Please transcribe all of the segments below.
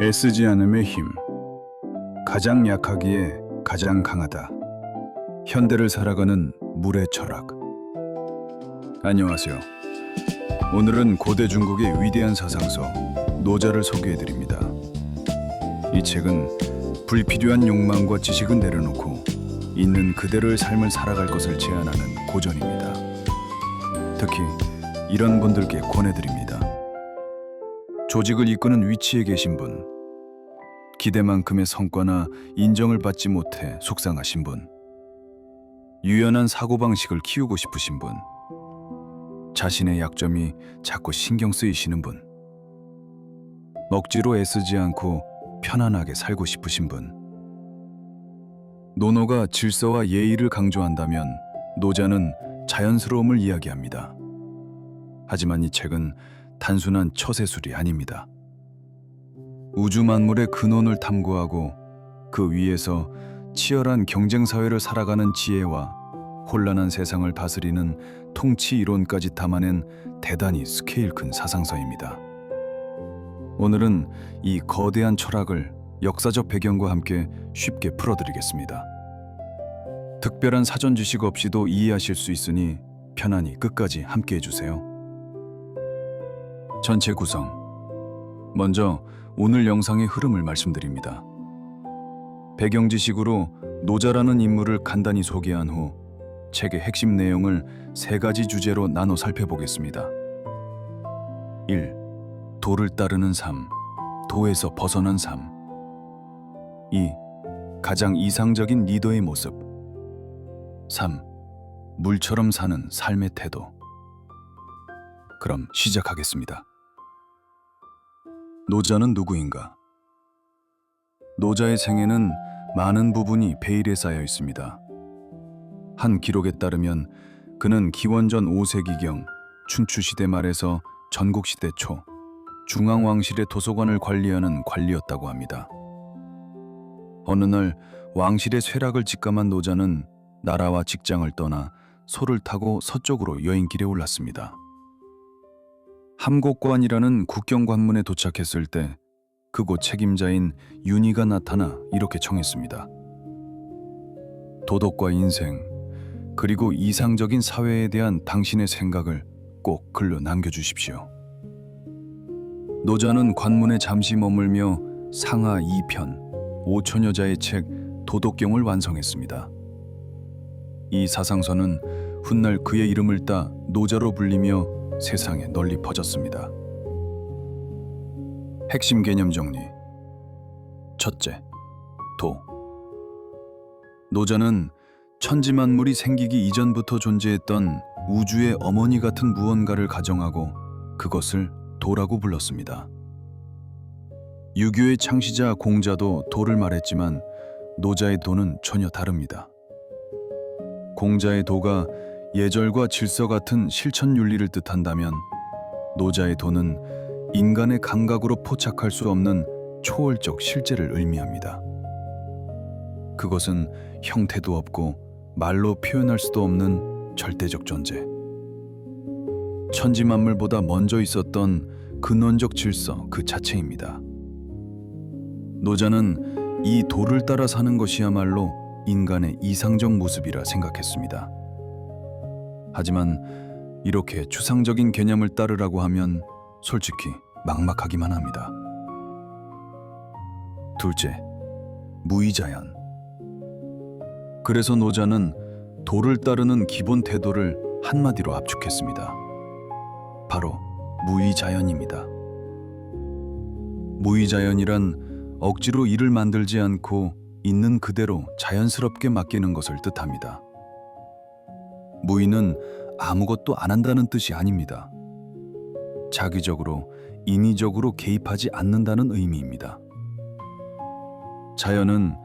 애쓰지 않음의 힘. 가장 약하기에 가장 강하다. 현대를 살아가는 물의 철학. 안녕하세요. 오늘은 고대 중국의 위대한 사상서 노자를 소개해드립니다. 이 책은 불필요한 욕망과 지식은 내려놓고 있는 그대로의 삶을 살아갈 것을 제안하는 고전입니다. 특히 이런 분들께 권해드립니다. 조직을 이끄는 위치에 계신 분, 기대만큼의 성과나 인정을 받지 못해 속상하신 분, 유연한 사고방식을 키우고 싶으신 분, 자신의 약점이 자꾸 신경 쓰이시는 분, 억지로 애쓰지 않고 편안하게 살고 싶으신 분. 노노가 질서와 예의를 강조한다면 노자는 자연스러움을 이야기합니다. 하지만 이 책은 단순한 처세술이 아닙니다. 우주 만물의 근원을 탐구하고 그 위에서 치열한 경쟁사회를 살아가는 지혜와 혼란한 세상을 다스리는 통치 이론까지 담아낸 대단히 스케일 큰 사상서입니다. 오늘은 이 거대한 철학을 역사적 배경과 함께 쉽게 풀어드리겠습니다. 특별한 사전 지식 없이도 이해하실 수 있으니 편안히 끝까지 함께 해주세요. 전체 구성. 먼저 오늘 영상의 흐름을 말씀드립니다. 배경 지식으로 노자라는 인물을 간단히 소개한 후 책의 핵심 내용을 세 가지 주제로 나눠 살펴보겠습니다. 1. 도를 따르는 삶, 도에서 벗어난 삶. 2. 가장 이상적인 리더의 모습. 3. 물처럼 사는 삶의 태도. 그럼 시작하겠습니다. 노자는 누구인가? 노자의 생애는 많은 부분이 베일에 쌓여 있습니다. 한 기록에 따르면 그는 기원전 5세기경 춘추시대 말에서 전국시대 초 중앙왕실의 도서관을 관리하는 관리였다고 합니다. 어느 날 왕실의 쇠락을 직감한 노자는 나라와 직장을 떠나 소를 타고 서쪽으로 여행길에 올랐습니다. 함곡관이라는 국경관문에 도착했을 때 그곳 책임자인 윤희가 나타나 이렇게 청했습니다. 도덕과 인생, 그리고 이상적인 사회에 대한 당신의 생각을 꼭 글로 남겨주십시오. 노자는 관문에 잠시 머물며 상하 2편, 5천여 자의 책 도덕경을 완성했습니다. 이 사상서는 훗날 그의 이름을 따 노자로 불리며 세상에 널리 퍼졌습니다. 핵심 개념 정리. 첫째, 도. 노자는 천지만물이 생기기 이전부터 존재했던 우주의 어머니 같은 무언가를 가정하고 그것을 도라고 불렀습니다. 유교의 창시자 공자도 도를 말했지만 노자의 도는 전혀 다릅니다. 공자의 도가 예절과 질서 같은 실천 윤리를 뜻한다면 노자의 도는 인간의 감각으로 포착할 수 없는 초월적 실제를 의미합니다. 그것은 형태도 없고 말로 표현할 수도 없는 절대적 존재. 천지만물보다 먼저 있었던 근원적 질서 그 자체입니다. 노자는 이 도를 따라 사는 것이야말로 인간의 이상적 모습이라 생각했습니다. 하지만 이렇게 추상적인 개념을 따르라고 하면 솔직히 막막하기만 합니다. 둘째, 무의자연. 그래서 노자는 도를 따르는 기본 태도를 한마디로 압축했습니다. 바로 무의자연입니다. 무의자연이란 억지로 일을 만들지 않고 있는 그대로 자연스럽게 맡기는 것을 뜻합니다. 무의는 아무것도 안 한다는 뜻이 아닙니다. 자기적으로, 인위적으로 개입하지 않는다는 의미입니다. 자연은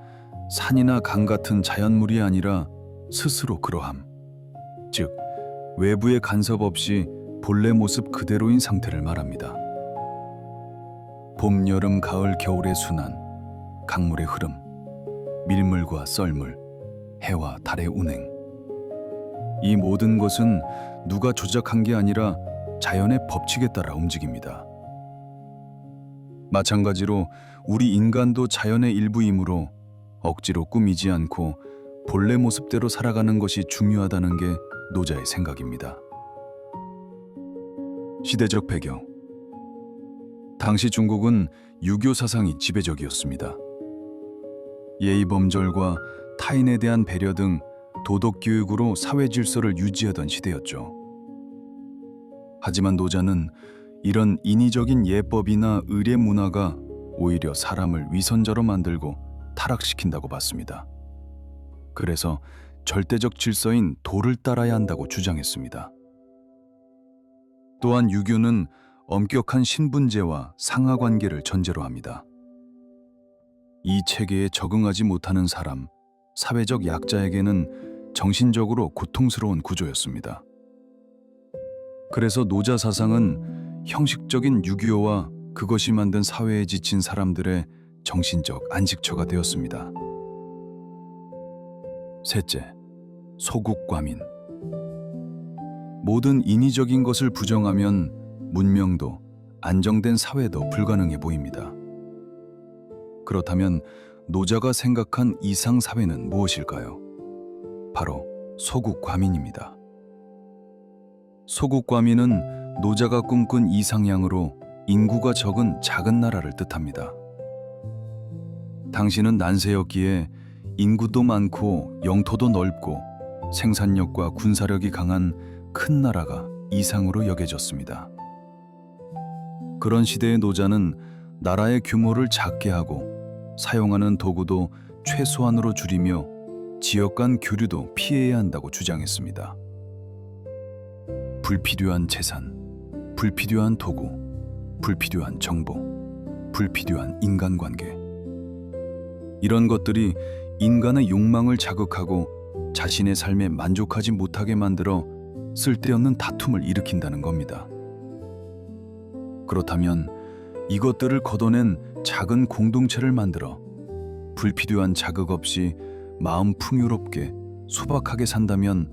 산이나 강 같은 자연물이 아니라 스스로 그러함, 즉 외부의 간섭 없이 본래 모습 그대로인 상태를 말합니다. 봄, 여름, 가을, 겨울의 순환, 강물의 흐름, 밀물과 썰물, 해와 달의 운행, 이 모든 것은 누가 조작한 게 아니라 자연의 법칙에 따라 움직입니다. 마찬가지로 우리 인간도 자연의 일부이므로 억지로 꾸미지 않고 본래 모습대로 살아가는 것이 중요하다는 게 노자의 생각입니다. 시대적 배경. 당시 중국은 유교 사상이 지배적이었습니다. 예의범절과 타인에 대한 배려 등 도덕 교육으로 사회 질서를 유지하던 시대였죠. 하지만 노자는 이런 인위적인 예법이나 의례 문화가 오히려 사람을 위선자로 만들고 타락시킨다고 봤습니다. 그래서 절대적 질서인 도를 따라야 한다고 주장했습니다. 또한 유교는 엄격한 신분제와 상하관계를 전제로 합니다. 이 체계에 적응하지 못하는 사람, 사회적 약자에게는 정신적으로 고통스러운 구조였습니다. 그래서 노자 사상은 형식적인 유교와 그것이 만든 사회에 지친 사람들의 정신적 안식처가 되었습니다. 셋째, 소국과민. 모든 인위적인 것을 부정하면 문명도 안정된 사회도 불가능해 보입니다. 그렇다면 노자가 생각한 이상 사회는 무엇일까요? 바로 소국과민입니다. 소국과민은 노자가 꿈꾼 이상향으로 인구가 적은 작은 나라를 뜻합니다. 당시는 난세였기에 인구도 많고 영토도 넓고 생산력과 군사력이 강한 큰 나라가 이상으로 여겨졌습니다. 그런 시대의 노자는 나라의 규모를 작게 하고 사용하는 도구도 최소한으로 줄이며 지역 간 교류도 피해야 한다고 주장했습니다. 불필요한 재산, 불필요한 도구, 불필요한 정보, 불필요한 인간관계. 이런 것들이 인간의 욕망을 자극하고 자신의 삶에 만족하지 못하게 만들어 쓸데없는 다툼을 일으킨다는 겁니다. 그렇다면 이것들을 걷어낸 작은 공동체를 만들어 불필요한 자극 없이 마음 풍요롭게 소박하게 산다면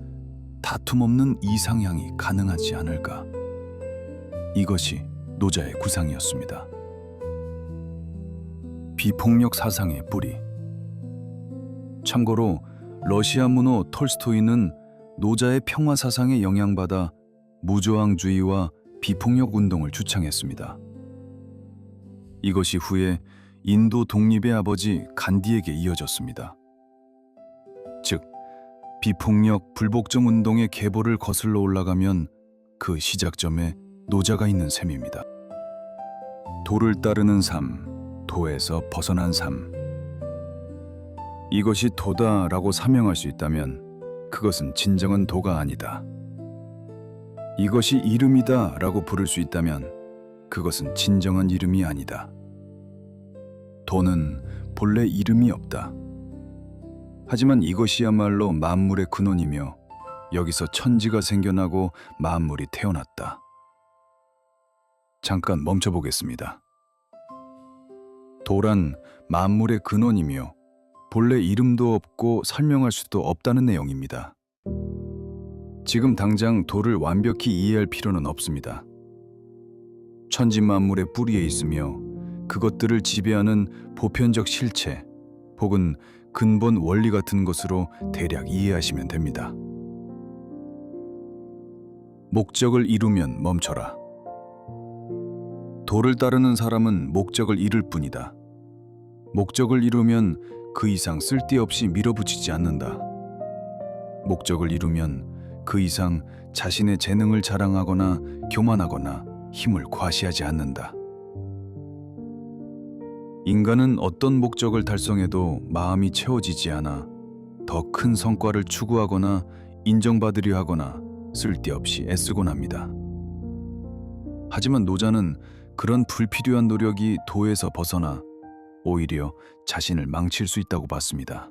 다툼 없는 이상향이 가능하지 않을까? 이것이 노자의 구상이었습니다. 비폭력 사상의 뿌리. 참고로 러시아 문호 톨스토이는 노자의 평화 사상에 영향받아 무저항주의와 비폭력 운동을 주창했습니다. 이것이 후에 인도 독립의 아버지 간디에게 이어졌습니다. 즉, 비폭력 불복종 운동의 계보를 거슬러 올라가면 그 시작점에 노자가 있는 셈입니다. 도를 따르는 삶, 도에서 벗어난 삶. 이것이 도다라고 사명할 수 있다면 그것은 진정한 도가 아니다. 이것이 이름이다라고 부를 수 있다면 그것은 진정한 이름이 아니다. 도는 본래 이름이 없다. 하지만 이것이야말로 만물의 근원이며 여기서 천지가 생겨나고 만물이 태어났다. 잠깐 멈춰보겠습니다. 도란 만물의 근원이며 본래 이름도 없고 설명할 수도 없다는 내용입니다. 지금 당장 도를 완벽히 이해할 필요는 없습니다. 천지 만물의 뿌리에 있으며 그것들을 지배하는 보편적 실체 혹은 근본 원리 같은 것으로 대략 이해하시면 됩니다. 목적을 이루면 멈춰라. 도를 따르는 사람은 목적을 이룰 뿐이다. 목적을 이루면 그 이상 쓸데없이 밀어붙이지 않는다. 목적을 이루면 그 이상 자신의 재능을 자랑하거나 교만하거나 힘을 과시하지 않는다. 인간은 어떤 목적을 달성해도 마음이 채워지지 않아 더 큰 성과를 추구하거나 인정받으려 하거나 쓸데없이 애쓰곤 합니다. 하지만 노자는 그런 불필요한 노력이 도에서 벗어나 오히려 자신을 망칠 수 있다고 봤습니다.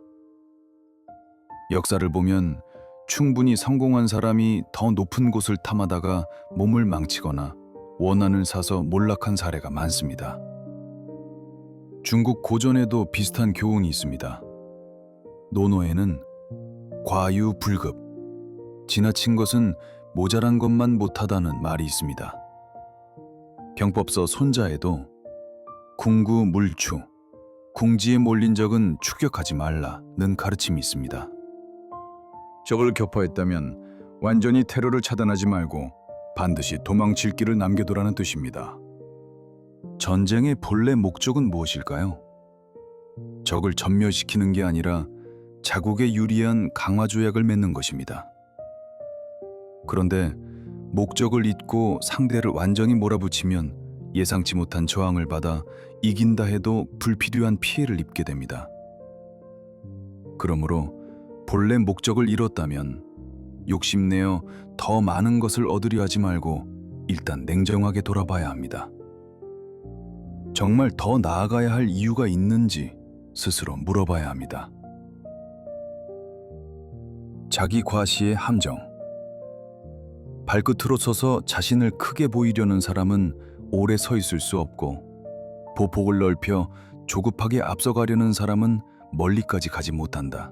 역사를 보면 충분히 성공한 사람이 더 높은 곳을 탐하다가 몸을 망치거나 원한을 사서 몰락한 사례가 많습니다. 중국 고전에도 비슷한 교훈이 있습니다. 논어에는 과유불급, 지나친 것은 모자란 것만 못하다는 말이 있습니다. 병법서 손자에도 궁구 물추, 궁지에 몰린 적은 추격하지 말라는 가르침이 있습니다. 적을 격파했다면 완전히 테러를 차단하지 말고 반드시 도망칠 길을 남겨두라는 뜻입니다. 전쟁의 본래 목적은 무엇일까요? 적을 전멸시키는 게 아니라 자국에 유리한 강화 조약을 맺는 것입니다. 그런데 목적을 잊고 상대를 완전히 몰아붙이면 예상치 못한 저항을 받아 이긴다 해도 불필요한 피해를 입게 됩니다. 그러므로 본래 목적을 잃었다면 욕심내어 더 많은 것을 얻으려 하지 말고 일단 냉정하게 돌아봐야 합니다. 정말 더 나아가야 할 이유가 있는지 스스로 물어봐야 합니다. 자기 과시의 함정. 발끝으로 서서 자신을 크게 보이려는 사람은 오래 서 있을 수 없고, 보폭을 넓혀 조급하게 앞서가려는 사람은 멀리까지 가지 못한다.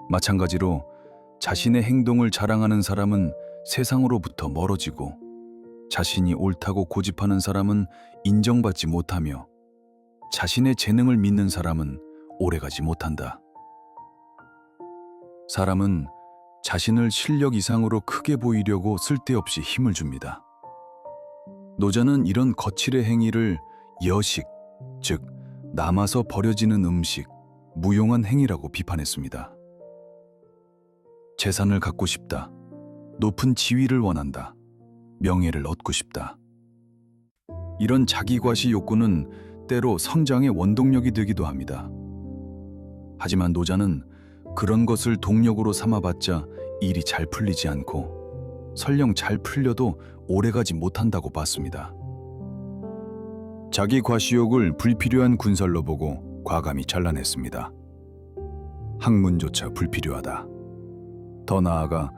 마찬가지로 자신의 행동을 자랑하는 사람은 세상으로부터 멀어지고, 자신이 옳다고 고집하는 사람은 인정받지 못하며, 자신의 재능을 믿는 사람은 오래가지 못한다. 사람은 자신을 실력 이상으로 크게 보이려고 쓸데없이 힘을 줍니다. 노자는 이런 거칠의 행위를 여식, 즉 남아서 버려지는 음식, 무용한 행위라고 비판했습니다. 재산을 갖고 싶다. 높은 지위를 원한다. 명예를 얻고 싶다. 이런 자기과시 욕구는 때로 성장의 원동력이 되기도 합니다. 하지만 노자는 그런 것을 동력으로 삼아봤자 일이 잘 풀리지 않고 설령 잘 풀려도 오래가지 못한다고 봤습니다. 자기 과시욕을 불필요한 군설로 보고 과감히 잘라냈습니다. 학문조차 불필요하다. 더 나아가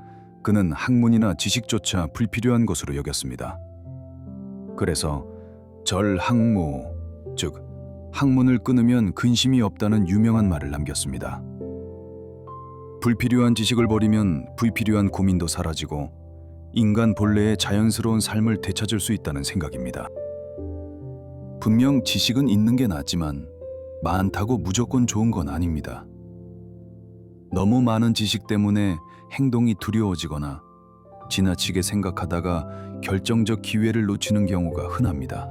그는 학문이나 지식조차 불필요한 것으로 여겼습니다. 그래서 절학무, 즉 학문을 끊으면 근심이 없다는 유명한 말을 남겼습니다. 불필요한 지식을 버리면 불필요한 고민도 사라지고 인간 본래의 자연스러운 삶을 되찾을 수 있다는 생각입니다. 분명 지식은 있는 게 낫지만 많다고 무조건 좋은 건 아닙니다. 너무 많은 지식 때문에 행동이 두려워지거나 지나치게 생각하다가 결정적 기회를 놓치는 경우가 흔합니다.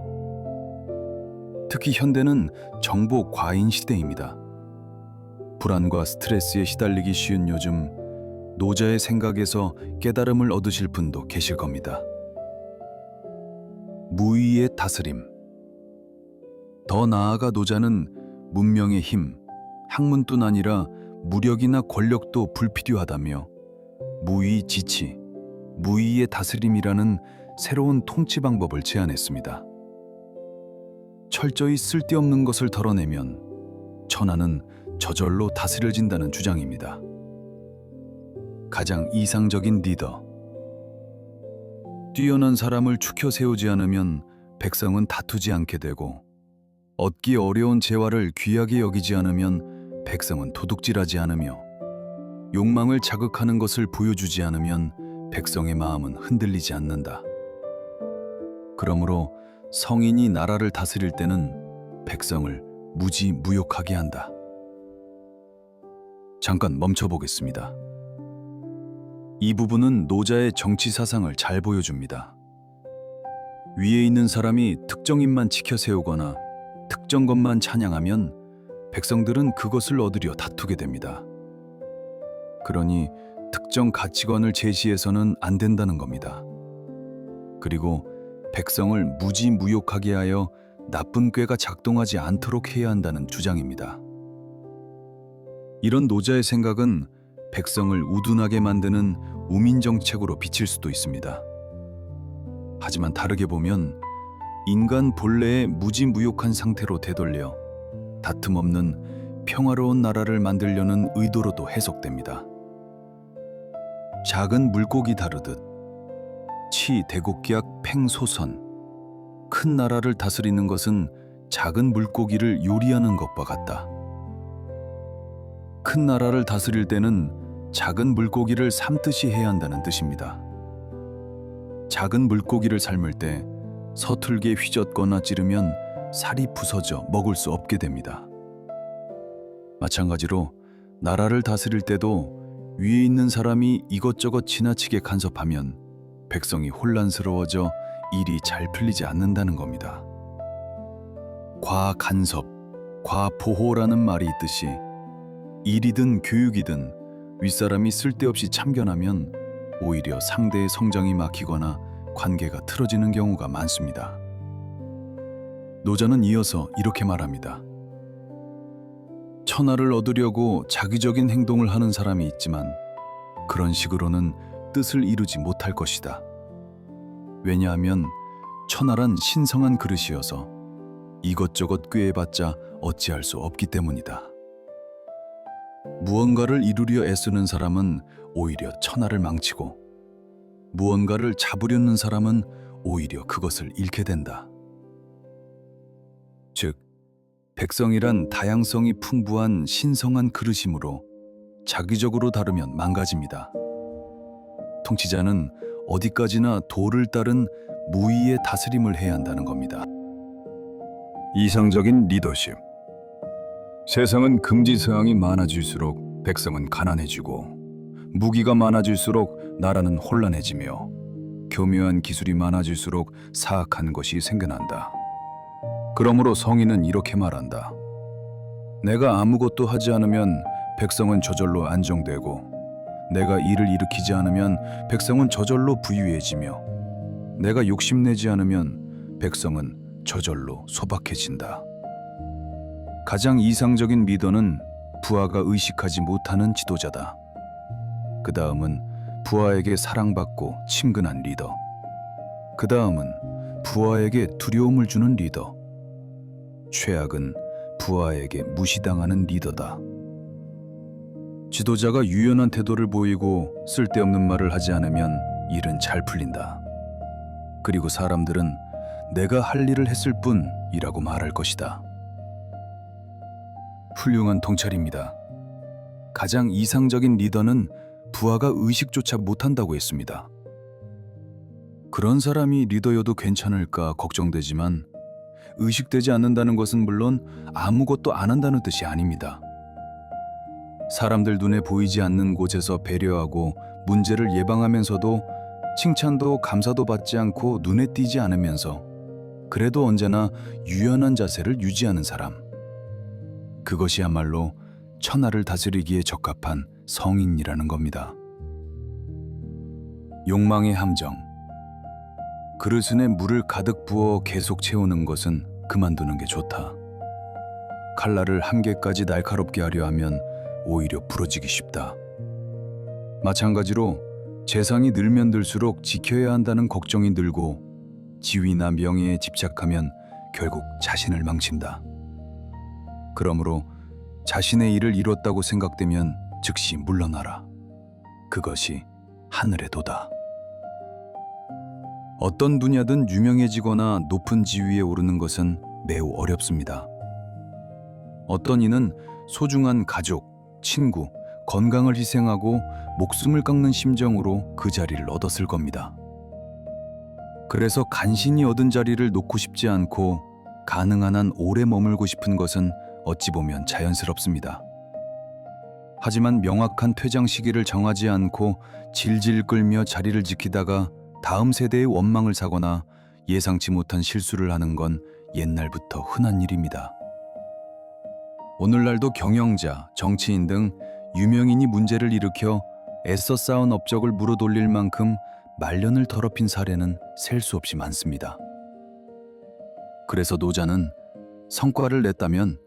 특히 현대는 정보 과잉 시대입니다. 불안과 스트레스에 시달리기 쉬운 요즘, 노자의 생각에서 깨달음을 얻으실 분도 계실 겁니다. 무의의 다스림. 더 나아가 노자는 문명의 힘, 학문뿐 아니라 무력이나 권력도 불필요하다며 무의 지치, 무의의 다스림이라는 새로운 통치 방법을 제안했습니다. 철저히 쓸데없는 것을 덜어내면 천하는 저절로 다스려진다는 주장입니다. 가장 이상적인 리더. 뛰어난 사람을 추켜 세우지 않으면 백성은 다투지 않게 되고, 얻기 어려운 재화를 귀하게 여기지 않으면 백성은 도둑질하지 않으며, 욕망을 자극하는 것을 보여주지 않으면 백성의 마음은 흔들리지 않는다. 그러므로 성인이 나라를 다스릴 때는 백성을 무지무욕하게 한다. 잠깐 멈춰보겠습니다. 이 부분은 노자의 정치 사상을 잘 보여줍니다. 위에 있는 사람이 특정인만 지켜 세우거나 특정 것만 찬양하면 백성들은 그것을 얻으려 다투게 됩니다. 그러니 특정 가치관을 제시해서는 안 된다는 겁니다. 그리고 백성을 무지무욕하게 하여 나쁜 꾀가 작동하지 않도록 해야 한다는 주장입니다. 이런 노자의 생각은 백성을 우둔하게 만드는 우민정책으로 비칠 수도 있습니다. 하지만 다르게 보면 인간 본래의 무지무욕한 상태로 되돌려 다툼 없는 평화로운 나라를 만들려는 의도로도 해석됩니다. 작은 물고기 다루듯 치 대곡기약 팽소선. 큰 나라를 다스리는 것은 작은 물고기를 요리하는 것과 같다. 큰 나라를 다스릴 때는 작은 물고기를 삶듯이 해야 한다는 뜻입니다. 작은 물고기를 삶을 때 서툴게 휘젓거나 찌르면 살이 부서져 먹을 수 없게 됩니다. 마찬가지로 나라를 다스릴 때도 위에 있는 사람이 이것저것 지나치게 간섭하면 백성이 혼란스러워져 일이 잘 풀리지 않는다는 겁니다. 과간섭, 과보호라는 말이 있듯이 일이든 교육이든 윗사람이 쓸데없이 참견하면 오히려 상대의 성장이 막히거나 관계가 틀어지는 경우가 많습니다. 노자는 이어서 이렇게 말합니다. 천하를 얻으려고 자기적인 행동을 하는 사람이 있지만 그런 식으로는 뜻을 이루지 못할 것이다. 왜냐하면 천하란 신성한 그릇이어서 이것저것 꾀해봤자 어찌할 수 없기 때문이다. 무언가를 이루려 애쓰는 사람은 오히려 천하를 망치고 무언가를 잡으려는 사람은 오히려 그것을 잃게 된다. 즉, 백성이란 다양성이 풍부한 신성한 그릇이므로 자기적으로 다루면 망가집니다. 통치자는 어디까지나 도를 따른 무의의 다스림을 해야 한다는 겁니다. 이상적인 리더십. 세상은 금지사항이 많아질수록 백성은 가난해지고 무기가 많아질수록 나라는 혼란해지며 교묘한 기술이 많아질수록 사악한 것이 생겨난다. 그러므로 성인은 이렇게 말한다. 내가 아무것도 하지 않으면 백성은 저절로 안정되고 내가 일을 일으키지 않으면 백성은 저절로 부유해지며 내가 욕심내지 않으면 백성은 저절로 소박해진다. 가장 이상적인 리더는 부하가 의식하지 못하는 지도자다. 그 다음은 부하에게 사랑받고 친근한 리더. 그 다음은 부하에게 두려움을 주는 리더. 최악은 부하에게 무시당하는 리더다. 지도자가 유연한 태도를 보이고 쓸데없는 말을 하지 않으면 일은 잘 풀린다. 그리고 사람들은 내가 할 일을 했을 뿐이라고 말할 것이다. 훌륭한 통찰입니다. 가장 이상적인 리더는 부하가 의식조차 못한다고 했습니다. 그런 사람이 리더여도 괜찮을까 걱정되지만 의식되지 않는다는 것은 물론 아무것도 안 한다는 뜻이 아닙니다. 사람들 눈에 보이지 않는 곳에서 배려하고 문제를 예방하면서도 칭찬도 감사도 받지 않고 눈에 띄지 않으면서 그래도 언제나 유연한 자세를 유지하는 사람. 그것이야말로 천하를 다스리기에 적합한 성인이라는 겁니다. 욕망의 함정. 그릇에 물을 가득 부어 계속 채우는 것은 그만두는 게 좋다. 칼날을 한계까지 날카롭게 하려 하면 오히려 부러지기 쉽다. 마찬가지로 재상이 늘면 들수록 지켜야 한다는 걱정이 늘고 지위나 명예에 집착하면 결국 자신을 망친다. 그러므로 자신의 일을 이뤘다고 생각되면 즉시 물러나라. 그것이 하늘의 도다. 어떤 분야든 유명해지거나 높은 지위에 오르는 것은 매우 어렵습니다. 어떤 이는 소중한 가족, 친구, 건강을 희생하고 목숨을 깎는 심정으로 그 자리를 얻었을 겁니다. 그래서 간신히 얻은 자리를 놓고 싶지 않고 가능한 한 오래 머물고 싶은 것은 어찌 보면 자연스럽습니다. 하지만 명확한 퇴장 시기를 정하지 않고 질질 끌며 자리를 지키다가 다음 세대의 원망을 사거나 예상치 못한 실수를 하는 건 옛날부터 흔한 일입니다. 오늘날도 경영자, 정치인 등 유명인이 문제를 일으켜 애써 쌓은 업적을 물어돌릴 만큼 말년을 더럽힌 사례는 셀 수 없이 많습니다. 그래서 노자는 성과를 냈다면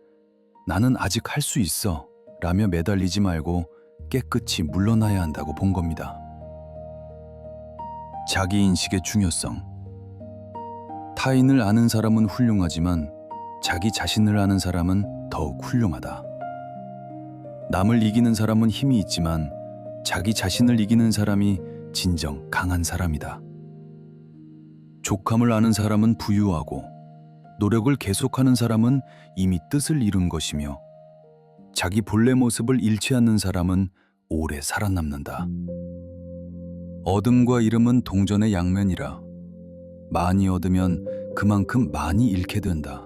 나는 아직 할 수 있어 라며 매달리지 말고 깨끗이 물러나야 한다고 본 겁니다. 자기인식의 중요성. 타인을 아는 사람은 훌륭하지만 자기 자신을 아는 사람은 더욱 훌륭하다. 남을 이기는 사람은 힘이 있지만 자기 자신을 이기는 사람이 진정 강한 사람이다. 족함을 아는 사람은 부유하고 노력을 계속하는 사람은 이미 뜻을 이룬 것이며 자기 본래 모습을 잃지 않는 사람은 오래 살아남는다. 얻음과 잃음은 동전의 양면이라 많이 얻으면 그만큼 많이 잃게 된다.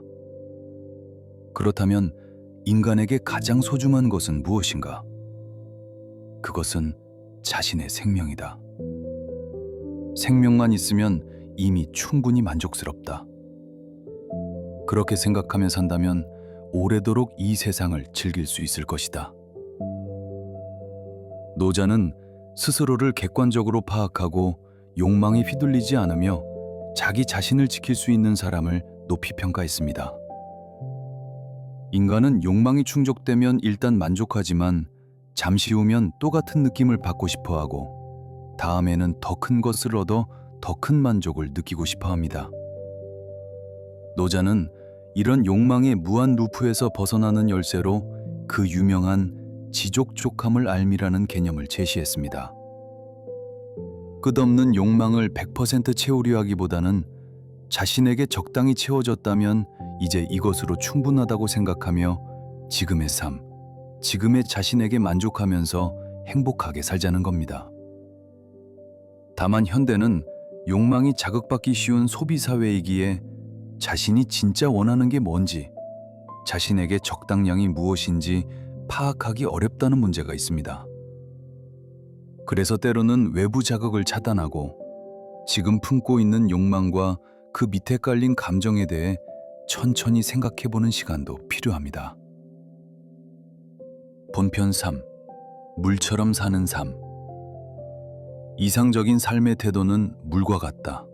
그렇다면 인간에게 가장 소중한 것은 무엇인가? 그것은 자신의 생명이다. 생명만 있으면 이미 충분히 만족스럽다. 그렇게 생각하며 산다면 오래도록 이 세상을 즐길 수 있을 것이다. 노자는 스스로를 객관적으로 파악하고 욕망에 휘둘리지 않으며 자기 자신을 지킬 수 있는 사람을 높이 평가했습니다. 인간은 욕망이 충족되면 일단 만족하지만 잠시 후면 또 같은 느낌을 받고 싶어 하고 다음에는 더 큰 것을 얻어 더 큰 만족을 느끼고 싶어 합니다. 노자는 이런 욕망의 무한 루프에서 벗어나는 열쇠로 그 유명한 지족족함을 알미라는 개념을 제시했습니다. 끝없는 욕망을 100% 채우려 하기보다는 자신에게 적당히 채워졌다면 이제 이것으로 충분하다고 생각하며 지금의 삶, 지금의 자신에게 만족하면서 행복하게 살자는 겁니다. 다만 현대는 욕망이 자극받기 쉬운 소비사회이기에 자신이 진짜 원하는 게 뭔지, 자신에게 적당량이 무엇인지 파악하기 어렵다는 문제가 있습니다. 그래서 때로는 외부 자극을 차단하고 지금 품고 있는 욕망과 그 밑에 깔린 감정에 대해 천천히 생각해보는 시간도 필요합니다. 본편 3. 물처럼 사는 삶. 이상적인 삶의 태도는 물과 같다.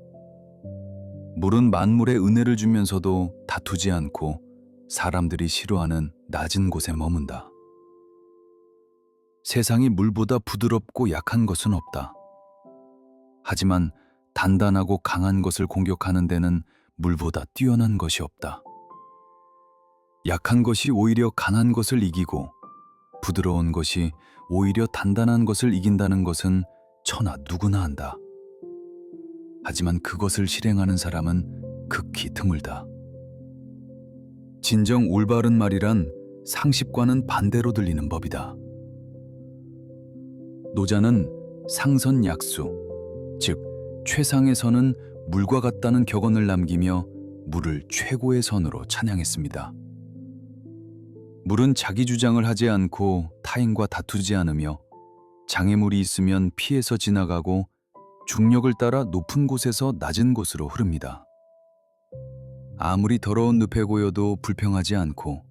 물은 만물에 은혜를 주면서도 다투지 않고 사람들이 싫어하는 낮은 곳에 머문다. 세상이 물보다 부드럽고 약한 것은 없다. 하지만 단단하고 강한 것을 공격하는 데는 물보다 뛰어난 것이 없다. 약한 것이 오히려 강한 것을 이기고 부드러운 것이 오히려 단단한 것을 이긴다는 것은 천하 누구나 안다. 하지만 그것을 실행하는 사람은 극히 드물다. 진정 올바른 말이란 상식과는 반대로 들리는 법이다. 노자는 상선약수, 즉 최상의 선은 물과 같다는 격언을 남기며 물을 최고의 선으로 찬양했습니다. 물은 자기 주장을 하지 않고 타인과 다투지 않으며 장애물이 있으면 피해서 지나가고 중력을 따라 높은 곳에서 낮은 곳으로 흐릅니다. 아무리 더러운 늪에 고여도 불평하지 않고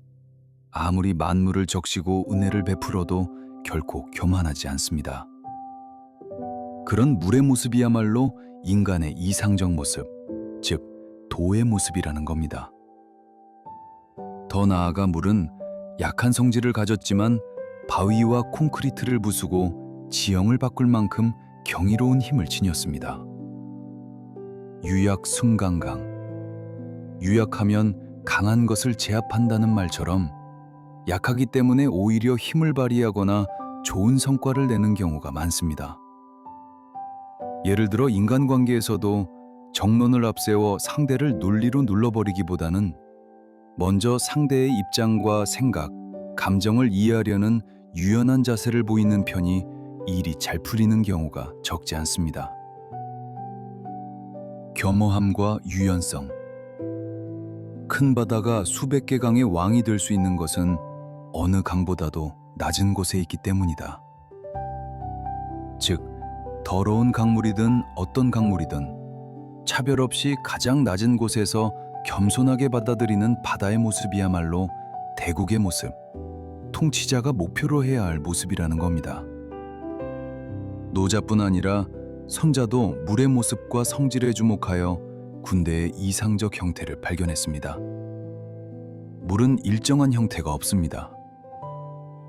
아무리 만물을 적시고 은혜를 베풀어도 결코 교만하지 않습니다. 그런 물의 모습이야말로 인간의 이상적 모습, 즉 도의 모습이라는 겁니다. 더 나아가 물은 약한 성질을 가졌지만 바위와 콘크리트를 부수고 지형을 바꿀 만큼 경이로운 힘을 지녔습니다. 유약 승강강. 유약하면 강한 것을 제압한다는 말처럼 약하기 때문에 오히려 힘을 발휘하거나 좋은 성과를 내는 경우가 많습니다. 예를 들어 인간관계에서도 정론을 앞세워 상대를 논리로 눌러버리기보다는 먼저 상대의 입장과 생각, 감정을 이해하려는 유연한 자세를 보이는 편이 일이 잘 풀리는 경우가 적지 않습니다. 겸허함과 유연성. 큰 바다가 수백 개 강의 왕이 될 수 있는 것은 어느 강보다도 낮은 곳에 있기 때문이다. 즉, 더러운 강물이든 어떤 강물이든 차별 없이 가장 낮은 곳에서 겸손하게 받아들이는 바다의 모습이야말로 대국의 모습, 통치자가 목표로 해야 할 모습이라는 겁니다. 노자뿐 아니라 선자도 물의 모습과 성질에 주목하여 군대의 이상적 형태를 발견했습니다. 물은 일정한 형태가 없습니다.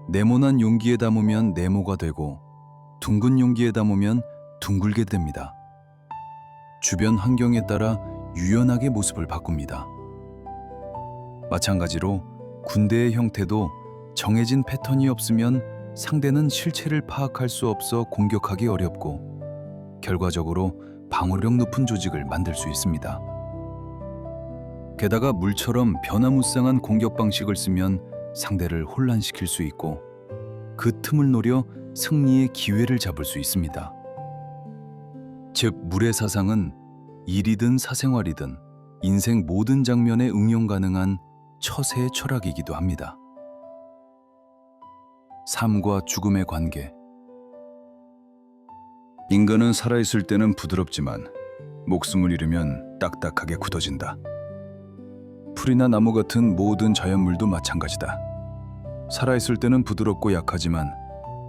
네모난 용기에 담으면 네모가 되고 둥근 용기에 담으면 둥글게 됩니다. 주변 환경에 따라 유연하게 모습을 바꿉니다. 마찬가지로 군대의 형태도 정해진 패턴이 없으면 상대는 실체를 파악할 수 없어 공격하기 어렵고 결과적으로 방어력 높은 조직을 만들 수 있습니다. 게다가 물처럼 변화무쌍한 공격 방식을 쓰면 상대를 혼란시킬 수 있고 그 틈을 노려 승리의 기회를 잡을 수 있습니다. 즉, 물의 사상은 일이든 사생활이든 인생 모든 장면에 응용 가능한 처세의 철학이기도 합니다. 삶과 죽음의 관계. 인간은 살아있을 때는 부드럽지만 목숨을 잃으면 딱딱하게 굳어진다. 풀이나 나무 같은 모든 자연물도 마찬가지다. 살아있을 때는 부드럽고 약하지만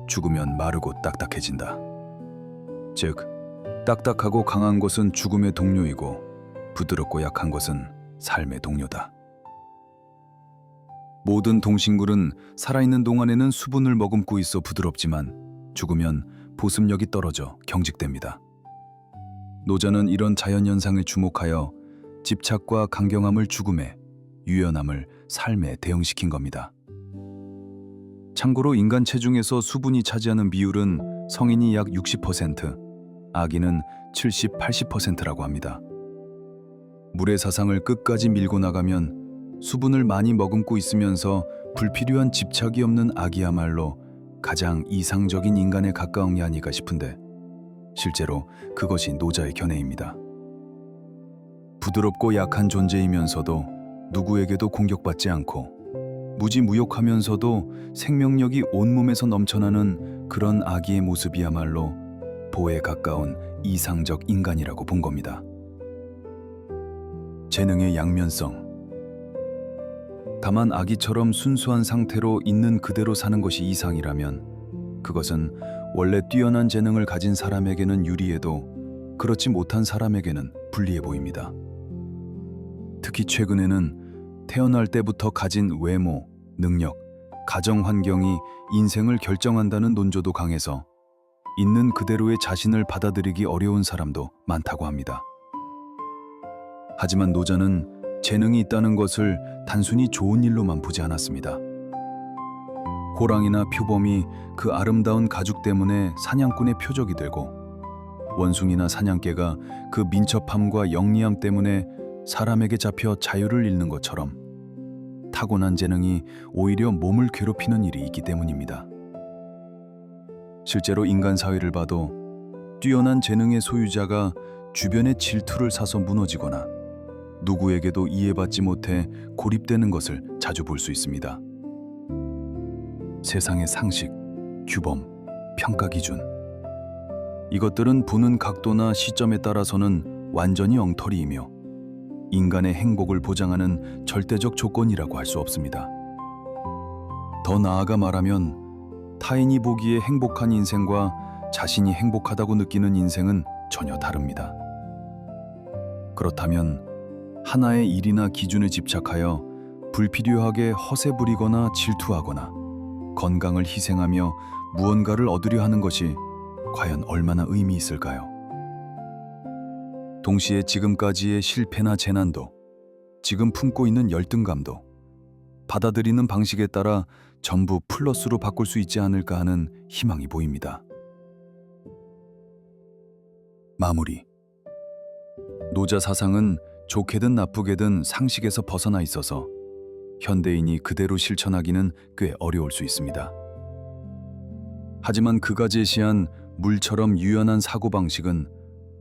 죽으면 마르고 딱딱해진다. 즉, 딱딱하고 강한 것은 죽음의 동료이고 부드럽고 약한 것은 삶의 동료다. 모든 동식물은 살아있는 동안에는 수분을 머금고 있어 부드럽지만 죽으면 보습력이 떨어져 경직됩니다. 노자는 이런 자연현상에 주목하여 집착과 강경함을 죽음에, 유연함을 삶에 대응시킨 겁니다. 참고로 인간 체중에서 수분이 차지하는 비율은 성인이 약 60%, 아기는 70, 80%라고 합니다. 물의 사상을 끝까지 밀고 나가면 수분을 많이 머금고 있으면서 불필요한 집착이 없는 아기야말로 가장 이상적인 인간에 가까운 게 아닐까 싶은데 실제로 그것이 노자의 견해입니다. 부드럽고 약한 존재이면서도 누구에게도 공격받지 않고 무지무욕하면서도 생명력이 온몸에서 넘쳐나는 그런 아기의 모습이야말로 보에 가까운 이상적 인간이라고 본 겁니다. 재능의 양면성. 다만 아기처럼 순수한 상태로 있는 그대로 사는 것이 이상이라면 그것은 원래 뛰어난 재능을 가진 사람에게는 유리해도 그렇지 못한 사람에게는 불리해 보입니다. 특히 최근에는 태어날 때부터 가진 외모, 능력, 가정 환경이 인생을 결정한다는 논조도 강해서 있는 그대로의 자신을 받아들이기 어려운 사람도 많다고 합니다. 하지만 노자는 재능이 있다는 것을 단순히 좋은 일로만 보지 않았습니다. 호랑이나 표범이 그 아름다운 가죽 때문에 사냥꾼의 표적이 되고 원숭이나 사냥개가 그 민첩함과 영리함 때문에 사람에게 잡혀 자유를 잃는 것처럼 타고난 재능이 오히려 몸을 괴롭히는 일이 있기 때문입니다. 실제로 인간 사회를 봐도 뛰어난 재능의 소유자가 주변의 질투를 사서 무너지거나 누구에게도 이해받지 못해 고립되는 것을 자주 볼 수 있습니다. 세상의 상식, 규범, 평가 기준. 이것들은 보는 각도나 시점에 따라서는 완전히 엉터리이며 인간의 행복을 보장하는 절대적 조건이라고 할 수 없습니다. 더 나아가 말하면 타인이 보기에 행복한 인생과 자신이 행복하다고 느끼는 인생은 전혀 다릅니다. 그렇다면 하나의 일이나 기준에 집착하여 불필요하게 허세 부리거나 질투하거나 건강을 희생하며 무언가를 얻으려 하는 것이 과연 얼마나 의미 있을까요? 동시에 지금까지의 실패나 재난도, 지금 품고 있는 열등감도 받아들이는 방식에 따라 전부 플러스로 바꿀 수 있지 않을까 하는 희망이 보입니다. 마무리. 노자 사상은 좋게든 나쁘게든 상식에서 벗어나 있어서 현대인이 그대로 실천하기는 꽤 어려울 수 있습니다. 하지만 그가 제시한 물처럼 유연한 사고방식은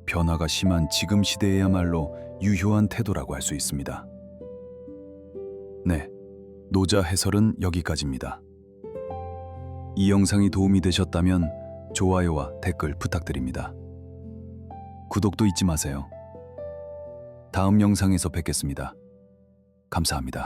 변화가 심한 지금 시대에야말로 유효한 태도라고 할 수 있습니다. 네, 노자 해설은 여기까지입니다. 이 영상이 도움이 되셨다면 좋아요와 댓글 부탁드립니다. 구독도 잊지 마세요. 다음 영상에서 뵙겠습니다. 감사합니다.